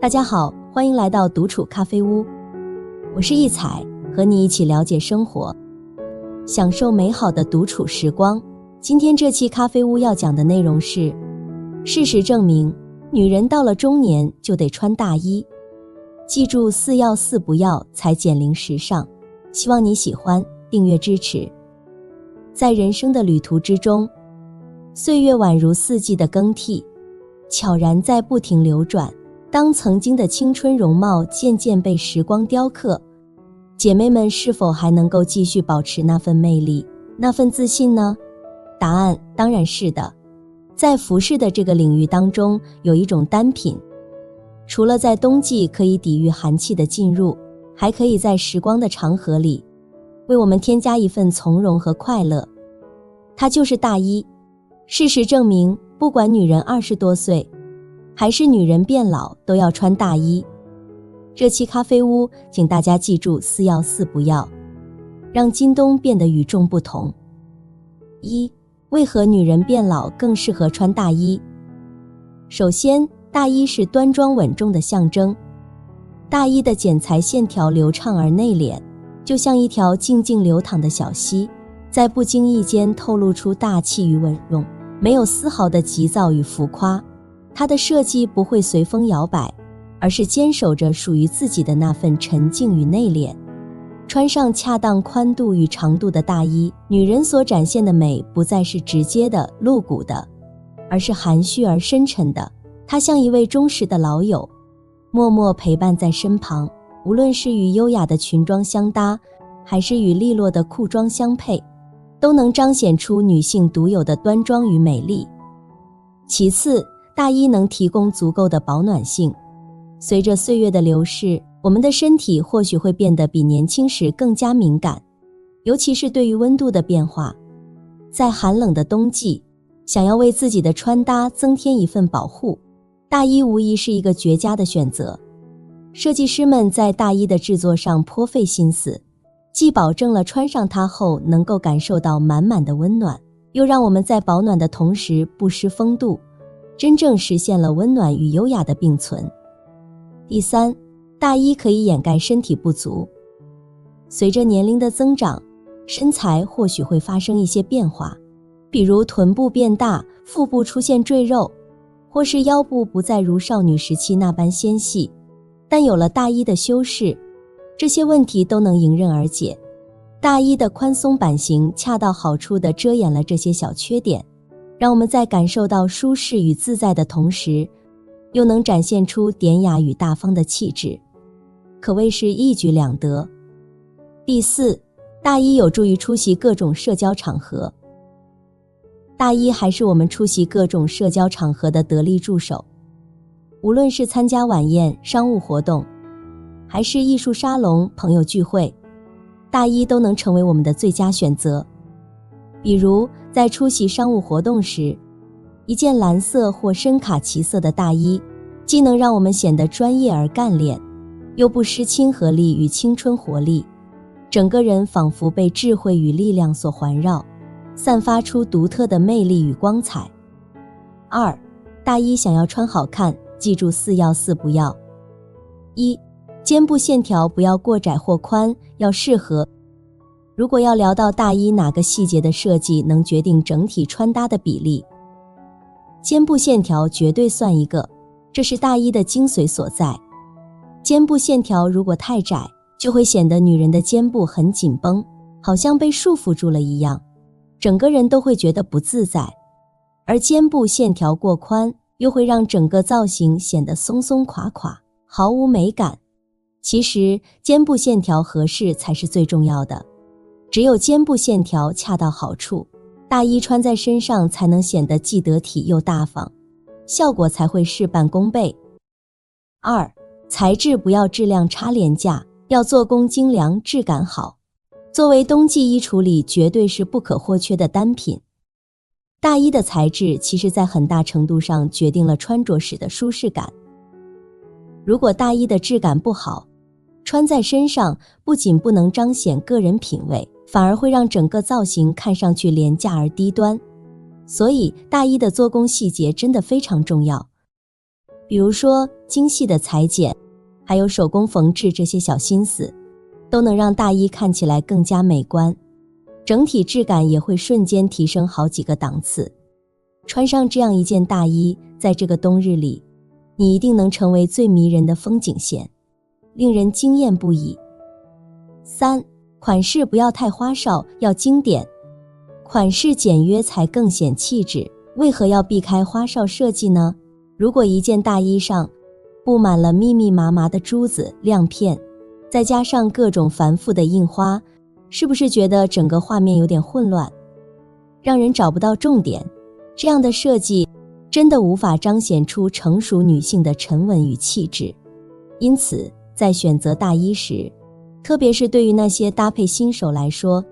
大家好，欢迎来到独处咖啡屋，我是一彩，和你一起了解生活，享受美好的独处时光。今天这期咖啡屋要讲的内容是，事实证明，女人到了中年就得穿大衣，记住4要4不要才减龄时尚。希望你喜欢，订阅支持。在人生的旅途之中，岁月宛如四季的更替，悄然在不停流转。当曾经的青春容貌渐渐被时光雕刻，姐妹们是否还能够继续保持那份魅力，那份自信呢？答案当然是的。在服饰的这个领域当中，有一种单品，除了在冬季可以抵御寒气的进入，还可以在时光的长河里为我们添加一份从容和快乐。它就是大衣。事实证明，不管女人20多岁还是女人变老，都要穿大衣。这期咖啡屋，请大家记住4要4不要，让今冬变得与众不同。1. 为何女人变老更适合穿大衣？首先，大衣是端庄稳重的象征。大衣的剪裁线条流畅而内敛，就像一条静静流淌的小溪，在不经意间透露出大气与稳重，没有丝毫的急躁与浮夸。它的设计不会随风摇摆，而是坚守着属于自己的那份沉静与内敛。穿上恰当宽度与长度的大衣，女人所展现的美不再是直接的、露骨的，而是含蓄而深沉的。她像一位忠实的老友，默默陪伴在身旁，无论是与优雅的裙装相搭，还是与利落的裤装相配，都能彰显出女性独有的端庄与美丽。其次，大衣能提供足够的保暖性。随着岁月的流逝，我们的身体或许会变得比年轻时更加敏感，尤其是对于温度的变化。在寒冷的冬季，想要为自己的穿搭增添一份保护，大衣无疑是一个绝佳的选择。设计师们在大衣的制作上颇费心思，既保证了穿上它后能够感受到满满的温暖，又让我们在保暖的同时不失风度，真正实现了温暖与优雅的并存。第三，大衣可以掩盖身体不足。随着年龄的增长，身材或许会发生一些变化，比如臀部变大，腹部出现赘肉，或是腰部不再如少女时期那般纤细。但有了大衣的修饰，这些问题都能迎刃而解。大衣的宽松版型恰到好处地遮掩了这些小缺点，让我们在感受到舒适与自在的同时，又能展现出典雅与大方的气质，可谓是一举两得。第四，大衣有助于出席各种社交场合。大衣还是我们出席各种社交场合的得力助手。无论是参加晚宴、商务活动，还是艺术沙龙、朋友聚会，大衣都能成为我们的最佳选择。比如在出席商务活动时，一件蓝色或深卡其色的大衣，既能让我们显得专业而干练，又不失亲和力与青春活力，整个人仿佛被智慧与力量所环绕，散发出独特的魅力与光彩。2. 大衣想要穿好看，记住4要4不要。1. 肩部线条不要过窄或宽，要适合。如果要聊到大衣哪个细节的设计能决定整体穿搭的比例，肩部线条绝对算一个，这是大衣的精髓所在。肩部线条如果太窄，就会显得女人的肩部很紧绷，好像被束缚住了一样，整个人都会觉得不自在。而肩部线条过宽，又会让整个造型显得松松垮垮，毫无美感。其实肩部线条合适才是最重要的，只有肩部线条恰到好处，大衣穿在身上才能显得既得体又大方，效果才会事半功倍。2. 材质不要质量差廉价，要做工精良，质感好。作为冬季衣橱里绝对是不可或缺的单品，大衣的材质其实在很大程度上决定了穿着时的舒适感。如果大衣的质感不好，穿在身上不仅不能彰显个人品味，反而会让整个造型看上去廉价而低端。所以大衣的做工细节真的非常重要。比如说精细的裁剪，还有手工缝制，这些小心思都能让大衣看起来更加美观，整体质感也会瞬间提升好几个档次。穿上这样一件大衣，在这个冬日里，你一定能成为最迷人的风景线，令人惊艳不已。3. 款式不要太花哨，要经典。款式简约才更显气质，为何要避开花哨设计呢？如果一件大衣上布满了密密麻麻的珠子、亮片，再加上各种繁复的印花，是不是觉得整个画面有点混乱，让人找不到重点？这样的设计真的无法彰显出成熟女性的沉稳与气质。因此，在选择大衣时，特别是对于那些搭配新手来说，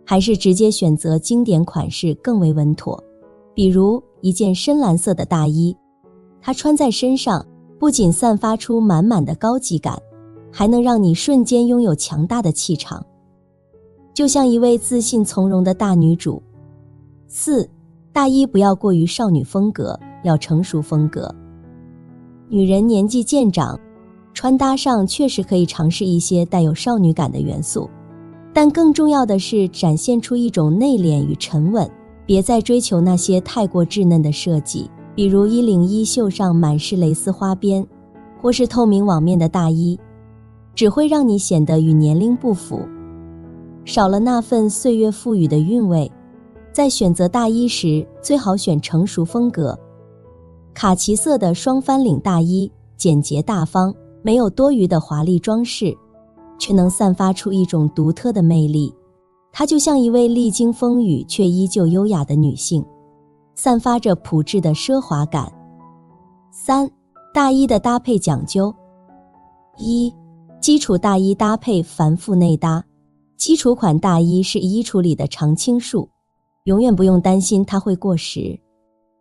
还是直接选择经典款式更为稳妥。比如一件深蓝色的大衣，它穿在身上不仅散发出满满的高级感，还能让你瞬间拥有强大的气场，就像一位自信从容的大女主。4. 大衣不要过于少女风格，要成熟风格。女人年纪渐长，穿搭上确实可以尝试一些带有少女感的元素，但更重要的是展现出一种内敛与沉稳，别再追求那些太过稚嫩的设计，比如衣领衣袖上满是蕾丝花边，或是透明网面的大衣，只会让你显得与年龄不符，少了那份岁月赋予的韵味。在选择大衣时，最好选成熟风格。卡其色的双翻领大衣简洁大方，没有多余的华丽装饰，却能散发出一种独特的魅力。她就像一位历经风雨却依旧优雅的女性，散发着朴质的奢华感。3. 大衣的搭配讲究。1. 基础大衣搭配繁复内搭。基础款大衣是衣橱里的常青树，永远不用担心它会过时。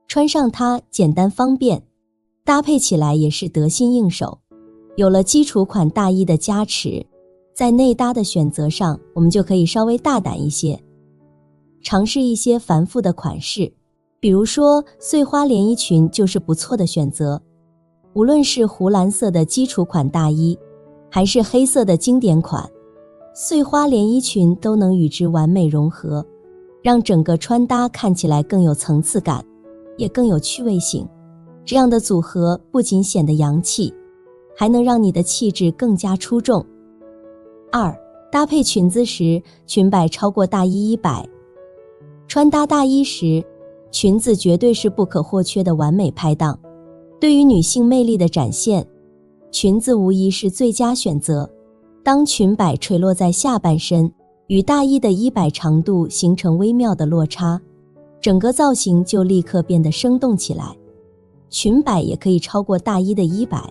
穿上它简单方便，搭配起来也是得心应手。有了基础款大衣的加持，在内搭的选择上，我们就可以稍微大胆一些，尝试一些繁复的款式。比如说碎花连衣裙就是不错的选择。无论是湖蓝色的基础款大衣，还是黑色的经典款，碎花连衣裙都能与之完美融合，让整个穿搭看起来更有层次感，也更有趣味性。这样的组合不仅显得洋气，还能让你的气质更加出众。2. 搭配裙子时，裙摆超过大衣100。穿搭大衣时，裙子绝对是不可或缺的完美拍档。对于女性魅力的展现，裙子无疑是最佳选择。当裙摆垂落在下半身，与大衣的100长度形成微妙的落差，整个造型就立刻变得生动起来。裙摆也可以超过大衣的100，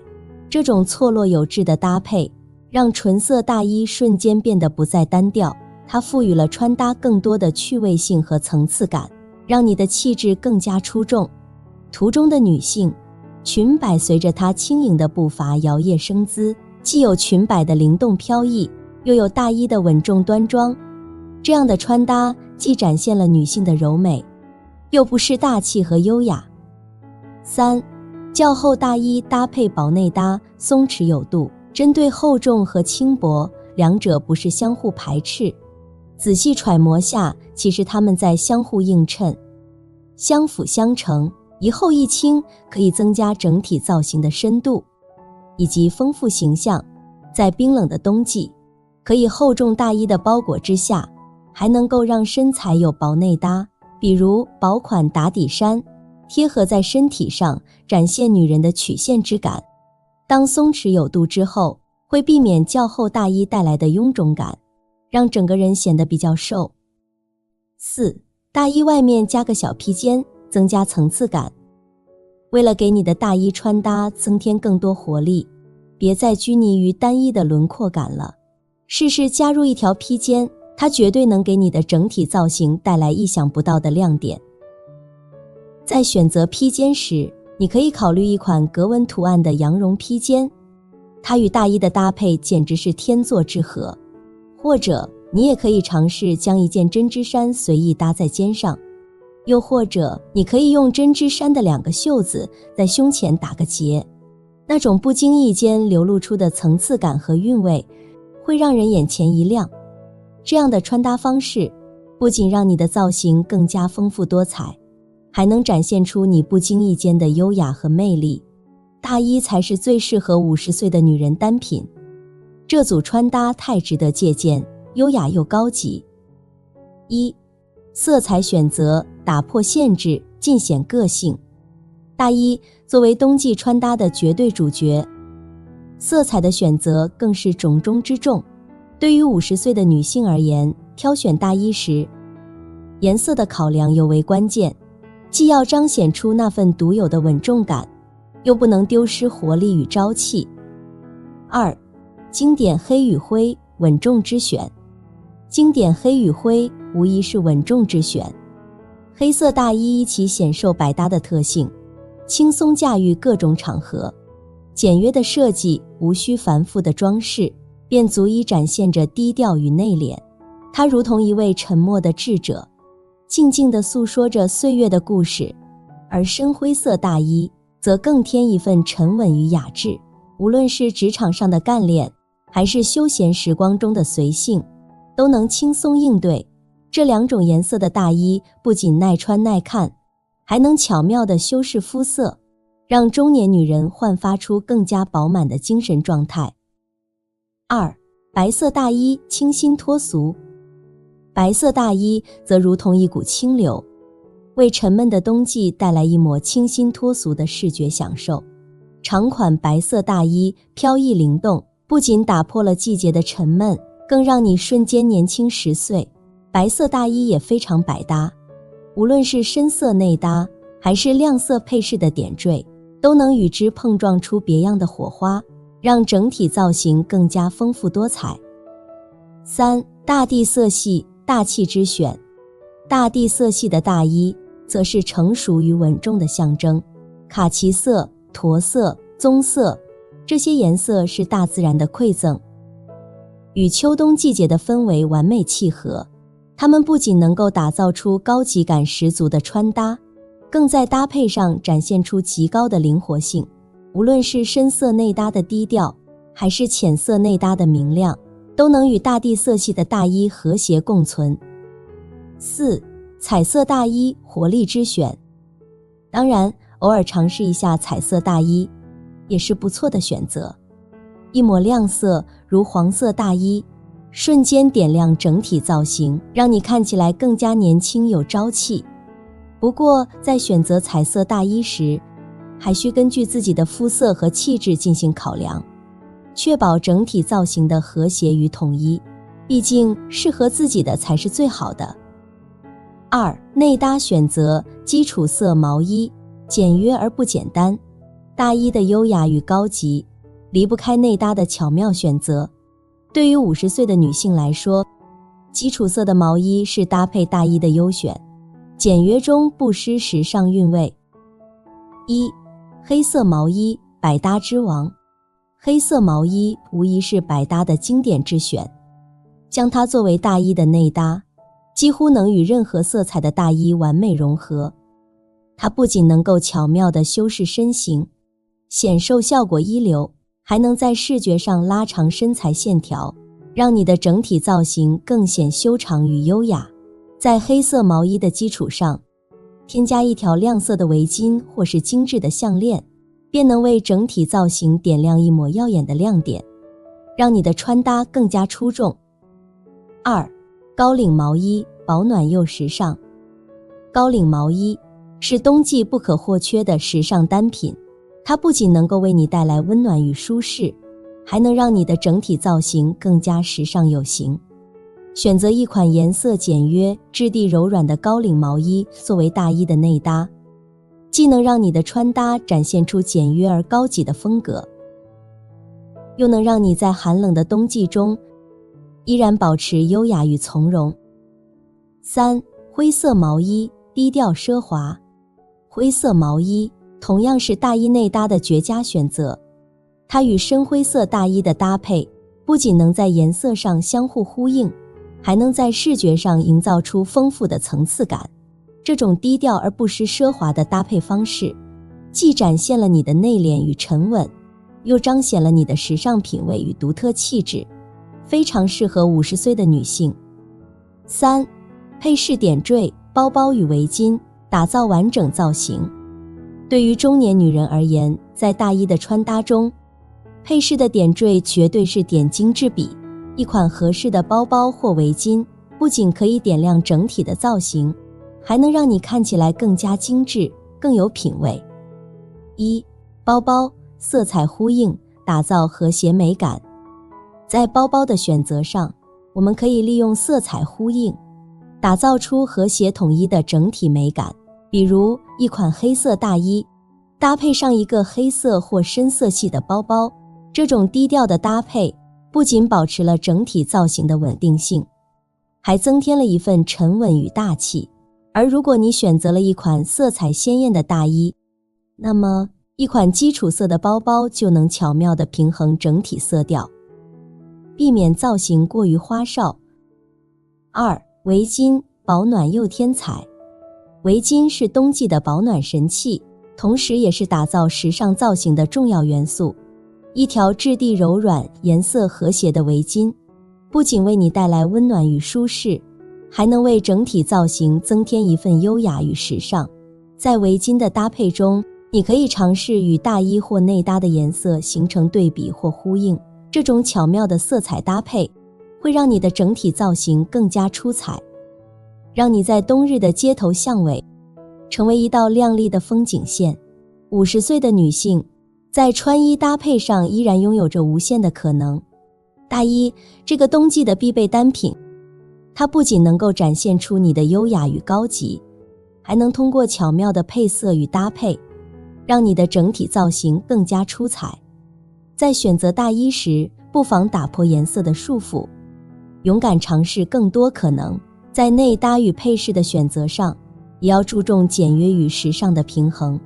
这种错落有致的搭配，让纯色大衣瞬间变得不再单调，它赋予了穿搭更多的趣味性和层次感，让你的气质更加出众。图中的女性，裙摆随着她轻盈的步伐摇曳生姿，既有裙摆的灵动飘逸，又有大衣的稳重端庄。这样的穿搭既展现了女性的柔美，又不失大气和优雅。3. 较厚大衣搭配薄内搭，松弛有度。针对厚重和轻薄，两者不是相互排斥，仔细揣摩下，其实它们在相互映衬，相辅相成。一厚一轻可以增加整体造型的深度以及丰富形象。在冰冷的冬季，可以厚重大衣的包裹之下，还能够让身材有薄内搭，比如薄款打底衫贴合在身体上，展现女人的曲线之感。当松弛有度之后，会避免较厚大衣带来的臃肿感，让整个人显得比较瘦。4. 大衣外面加个小披肩，增加层次感。为了给你的大衣穿搭增添更多活力，别再拘泥于单一的轮廓感了，试试加入一条披肩，它绝对能给你的整体造型带来意想不到的亮点。在选择披肩时，你可以考虑一款格纹图案的羊绒披肩，它与大衣的搭配简直是天作之合。或者你也可以尝试将一件针织衫随意搭在肩上，又或者你可以用针织衫的2个袖子在胸前打个结，那种不经意间流露出的层次感和韵味，会让人眼前一亮。这样的穿搭方式，不仅让你的造型更加丰富多彩，还能展现出你不经意间的优雅和魅力。大衣才是最适合50岁的女人单品，这组穿搭太值得借鉴，优雅又高级。1. 色彩选择打破限制，尽显个性。大衣作为冬季穿搭的绝对主角，色彩的选择更是重中之重。对于50岁的女性而言，挑选大衣时，颜色的考量尤为关键，既要彰显出那份独有的稳重感，又不能丢失活力与朝气。2. 经典黑与灰，稳重之选。经典黑与灰无疑是稳重之选。黑色大衣其显瘦百搭的特性，轻松驾驭各种场合，简约的设计，无需繁复的装饰，便足以展现着低调与内敛。它如同一位沉默的智者，静静地诉说着岁月的故事。而深灰色大衣则更添一份沉稳与雅致，无论是职场上的干练，还是休闲时光中的随性，都能轻松应对。这两种颜色的大衣不仅耐穿耐看，还能巧妙地修饰肤色，让中年女人焕发出更加饱满的精神状态。2. 白色大衣清新脱俗。白色大衣则如同一股清流，为沉闷的冬季带来一抹清新脱俗的视觉享受。长款白色大衣飘逸灵动，不仅打破了季节的沉闷，更让你瞬间年轻10岁。白色大衣也非常百搭，无论是深色内搭，还是亮色配饰的点缀，都能与之碰撞出别样的火花，让整体造型更加丰富多彩。3. 大地色系大气之选。大地色系的大衣则是成熟与稳重的象征，卡其色、驼色、棕色，这些颜色是大自然的馈赠，与秋冬季节的氛围完美契合。它们不仅能够打造出高级感十足的穿搭，更在搭配上展现出极高的灵活性。无论是深色内搭的低调，还是浅色内搭的明亮，都能与大地色系的大衣和谐共存。4. 彩色大衣活力之选。当然，偶尔尝试一下彩色大衣也是不错的选择。一抹亮色如黄色大衣，瞬间点亮整体造型，让你看起来更加年轻有朝气。不过，在选择彩色大衣时，还需根据自己的肤色和气质进行考量，确保整体造型的和谐与统一，毕竟适合自己的才是最好的。2. 内搭选择基础色毛衣，简约而不简单。大衣的优雅与高级，离不开内搭的巧妙选择。对于50岁的女性来说，基础色的毛衣是搭配大衣的优选，简约中不失时尚韵味。1. 黑色毛衣百搭之王。黑色毛衣无疑是百搭的经典之选，将它作为大衣的内搭，几乎能与任何色彩的大衣完美融合。它不仅能够巧妙地修饰身形，显瘦效果一流，还能在视觉上拉长身材线条，让你的整体造型更显修长与优雅。在黑色毛衣的基础上，添加一条亮色的围巾或是精致的项链，便能为整体造型点亮一抹耀眼的亮点，让你的穿搭更加出众。2. 高领毛衣保暖又时尚。高领毛衣是冬季不可或缺的时尚单品，它不仅能够为你带来温暖与舒适，还能让你的整体造型更加时尚有型。选择一款颜色简约、质地柔软的高领毛衣作为大衣的内搭，既能让你的穿搭展现出简约而高级的风格，又能让你在寒冷的冬季中依然保持优雅与从容。3. 灰色毛衣低调奢华。灰色毛衣同样是大衣内搭的绝佳选择，它与深灰色大衣的搭配，不仅能在颜色上相互呼应，还能在视觉上营造出丰富的层次感。这种低调而不失奢华的搭配方式，既展现了你的内敛与沉稳，又彰显了你的时尚品味与独特气质，非常适合50岁的女性。3. 配饰点缀、包包与围巾，打造完整造型。对于中年女人而言，在大衣的穿搭中，配饰的点缀绝对是点睛之笔。一款合适的包包或围巾，不仅可以点亮整体的造型，还能让你看起来更加精致，更有品味。1. 包包色彩呼应，打造和谐美感。在包包的选择上，我们可以利用色彩呼应，打造出和谐统一的整体美感。比如一款黑色大衣，搭配上一个黑色或深色系的包包，这种低调的搭配不仅保持了整体造型的稳定性，还增添了一份沉稳与大气。而如果你选择了一款色彩鲜艳的大衣，那么一款基础色的包包就能巧妙地平衡整体色调，避免造型过于花哨。2. 围巾保暖又添彩。围巾是冬季的保暖神器，同时也是打造时尚造型的重要元素。一条质地柔软、颜色和谐的围巾，不仅为你带来温暖与舒适，还能为整体造型增添一份优雅与时尚。在围巾的搭配中，你可以尝试与大衣或内搭的颜色形成对比或呼应，这种巧妙的色彩搭配会让你的整体造型更加出彩，让你在冬日的街头巷尾成为一道亮丽的风景线。50岁的女性在穿衣搭配上依然拥有着无限的可能。大衣这个冬季的必备单品，它不仅能够展现出你的优雅与高级，还能通过巧妙的配色与搭配，让你的整体造型更加出彩。在选择大衣时，不妨打破颜色的束缚，勇敢尝试更多可能。在内搭与配饰的选择上，也要注重简约与时尚的平衡。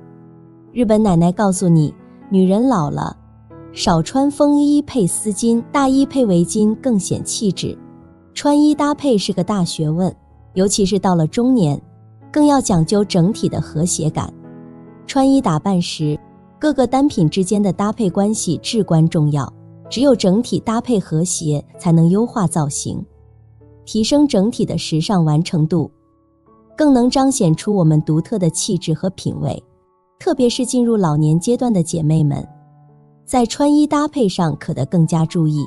日本奶奶告诉你，女人老了，少穿风衣配丝巾，大衣配围巾更显气质。穿衣搭配是个大学问，尤其是到了中年，更要讲究整体的和谐感。穿衣打扮时，各个单品之间的搭配关系至关重要，只有整体搭配和谐，才能优化造型，提升整体的时尚完成度，更能彰显出我们独特的气质和品味。特别是进入老年阶段的姐妹们，在穿衣搭配上可得更加注意，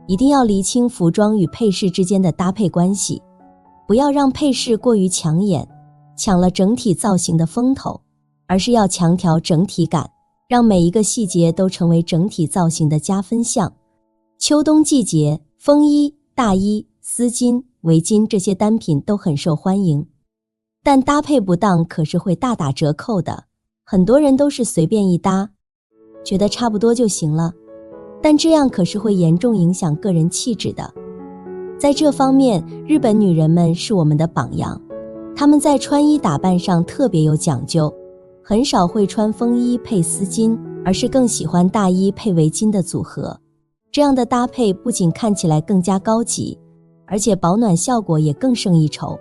一定要厘清服装与配饰之间的搭配关系，不要让配饰过于抢眼，抢了整体造型的风头，而是要强调整体感，让每一个细节都成为整体造型的加分项。秋冬季节，风衣、大衣、丝巾、围巾这些单品都很受欢迎，但搭配不当可是会大打折扣的。很多人都是随便一搭，觉得差不多就行了，但这样可是会严重影响个人气质的。在这方面，日本女人们是我们的榜样，她们在穿衣打扮上特别有讲究，很少会穿风衣配丝巾，而是更喜欢大衣配围巾的组合。这样的搭配不仅看起来更加高级，而且保暖效果也更胜一筹。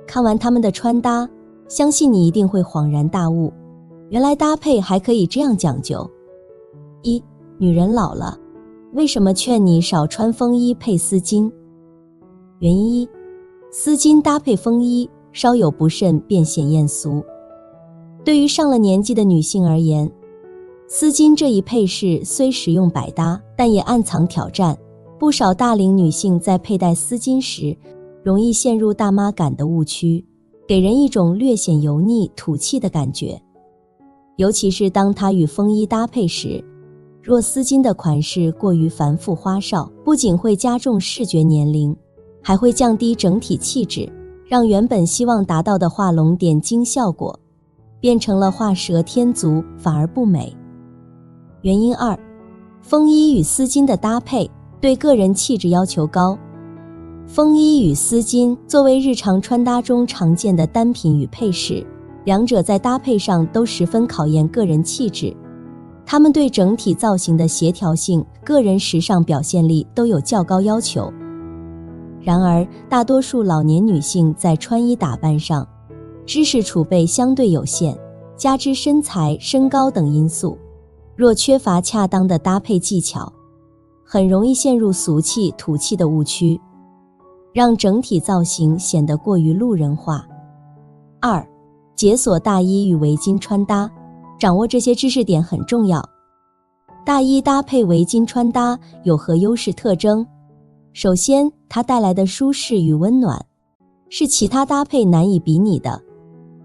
看完她们的穿搭，相信你一定会恍然大悟，原来搭配还可以这样讲究。1. 女人老了，为什么劝你少穿风衣配丝巾？原因1，丝巾搭配风衣，稍有不慎便显艳俗。对于上了年纪的女性而言，丝巾这一配饰虽实用百搭，但也暗藏挑战。不少大龄女性在佩戴丝巾时，容易陷入大妈感的误区，给人一种略显油腻、土气的感觉。尤其是当它与风衣搭配时，若丝巾的款式过于繁复花哨，不仅会加重视觉年龄，还会降低整体气质，让原本希望达到的画龙点睛效果，变成了画蛇添足，反而不美。原因2，风衣与丝巾的搭配对个人气质要求高。风衣与丝巾作为日常穿搭中常见的单品与配饰，两者在搭配上都十分考验个人气质，它们对整体造型的协调性、个人时尚表现力都有较高要求。然而，大多数老年女性在穿衣打扮上，知识储备相对有限，加之身材、身高等因素，若缺乏恰当的搭配技巧，很容易陷入俗气、土气的误区，让整体造型显得过于路人化。2、解锁大衣与围巾穿搭，掌握这些知识点很重要。大衣搭配围巾穿搭有何优势特征？首先，它带来的舒适与温暖，是其他搭配难以比拟的。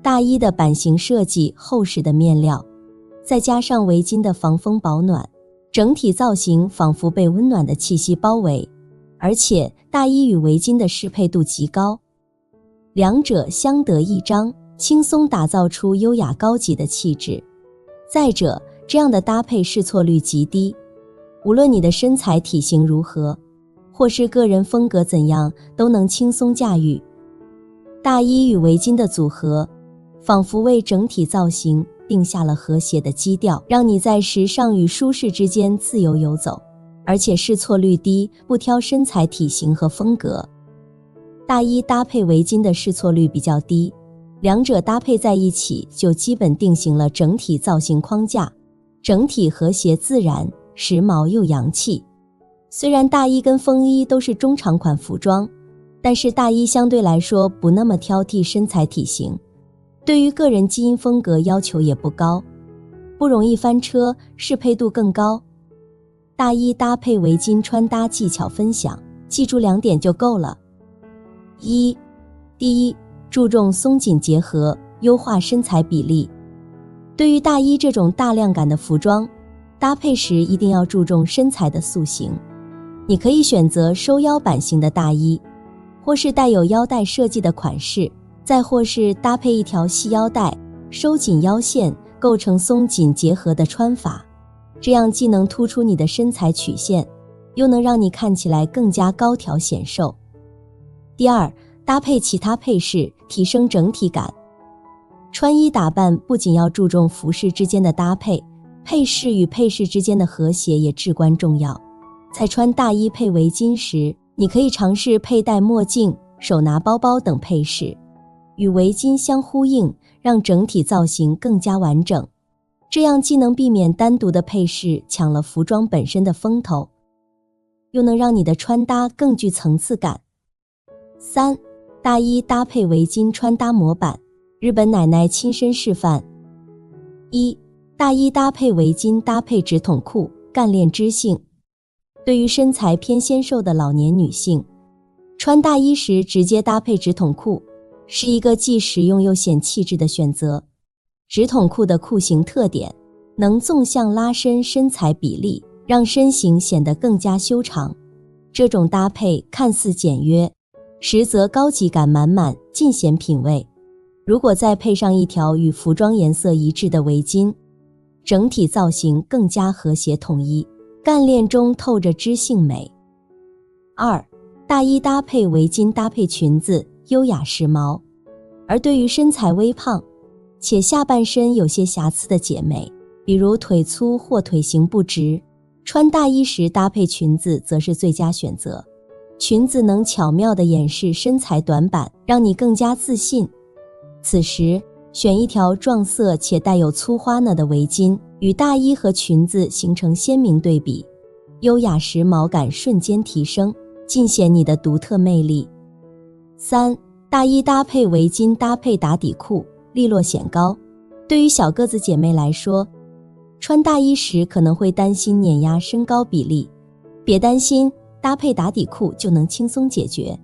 大衣的版型设计、厚实的面料，再加上围巾的防风保暖，整体造型仿佛被温暖的气息包围，而且大衣与围巾的适配度极高，两者相得益彰，轻松打造出优雅高级的气质。再者，这样的搭配试错率极低，无论你的身材体型如何，或是个人风格怎样，都能轻松驾驭。大衣与围巾的组合，仿佛为整体造型定下了和谐的基调，让你在时尚与舒适之间自由游走，而且试错率低，不挑身材体型和风格。大衣搭配围巾的试错率比较低，两者搭配在一起就基本定型了整体造型框架，整体和谐自然，时髦又洋气。虽然大衣跟风衣都是中长款服装，但是大衣相对来说不那么挑剔身材体型，对于个人基因风格要求也不高，不容易翻车，适配度更高。大衣搭配围巾穿搭技巧分享，记住2点就够了。第一，注重松紧结合，优化身材比例。对于大衣这种大量感的服装，搭配时一定要注重身材的塑形。你可以选择收腰版型的大衣，或是带有腰带设计的款式，再或是搭配一条细腰带，收紧腰线，构成松紧结合的穿法。这样既能突出你的身材曲线，又能让你看起来更加高挑显瘦。第二，搭配其他配饰，提升整体感。穿衣打扮不仅要注重服饰之间的搭配，配饰与配饰之间的和谐也至关重要。在穿大衣配围巾时，你可以尝试佩戴墨镜、手拿包包等配饰，与围巾相呼应，让整体造型更加完整。这样既能避免单独的配饰抢了服装本身的风头，又能让你的穿搭更具层次感。3、大衣搭配围巾穿搭模板，日本奶奶亲身示范。1、大衣搭配围巾搭配直筒裤，干练知性。对于身材偏纤瘦的老年女性，穿大衣时直接搭配直筒裤，是一个既实用又显气质的选择。直筒裤的裤型特点，能纵向拉伸身材比例，让身形显得更加修长。这种搭配看似简约，实则高级感满满，尽显品味。如果再配上一条与服装颜色一致的围巾，整体造型更加和谐统一，干练中透着知性美。2、大衣搭配围巾搭配裙子，优雅时髦。而对于身材微胖且下半身有些瑕疵的姐妹，比如腿粗或腿型不直，穿大衣时搭配裙子则是最佳选择。裙子能巧妙地掩饰身材短板，让你更加自信。此时选一条撞色且带有粗花呢的围巾，与大衣和裙子形成鲜明对比，优雅时髦感瞬间提升，尽显你的独特魅力。3、大衣搭配围巾搭配打底裤，利落显高。对于小个子姐妹来说，穿大衣时可能会担心碾压身高比例，别担心，搭配打底裤就能轻松解决。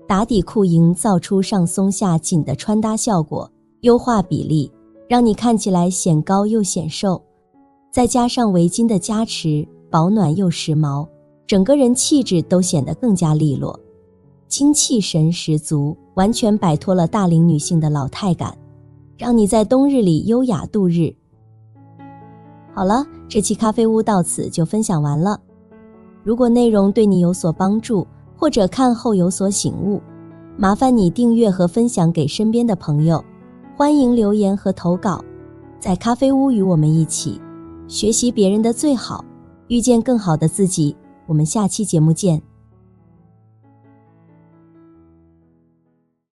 打底裤营造出上松下紧的穿搭效果，优化比例，让你看起来显高又显瘦，再加上围巾的加持，保暖又时髦，整个人气质都显得更加利落，精气神十足，完全摆脱了大龄女性的老态感，让你在冬日里优雅度日。好了，这期咖啡屋到此就分享完了。如果内容对你有所帮助，或者看后有所醒悟，麻烦你订阅和分享给身边的朋友，欢迎留言和投稿，在咖啡屋与我们一起学习别人的最好，遇见更好的自己。我们下期节目见。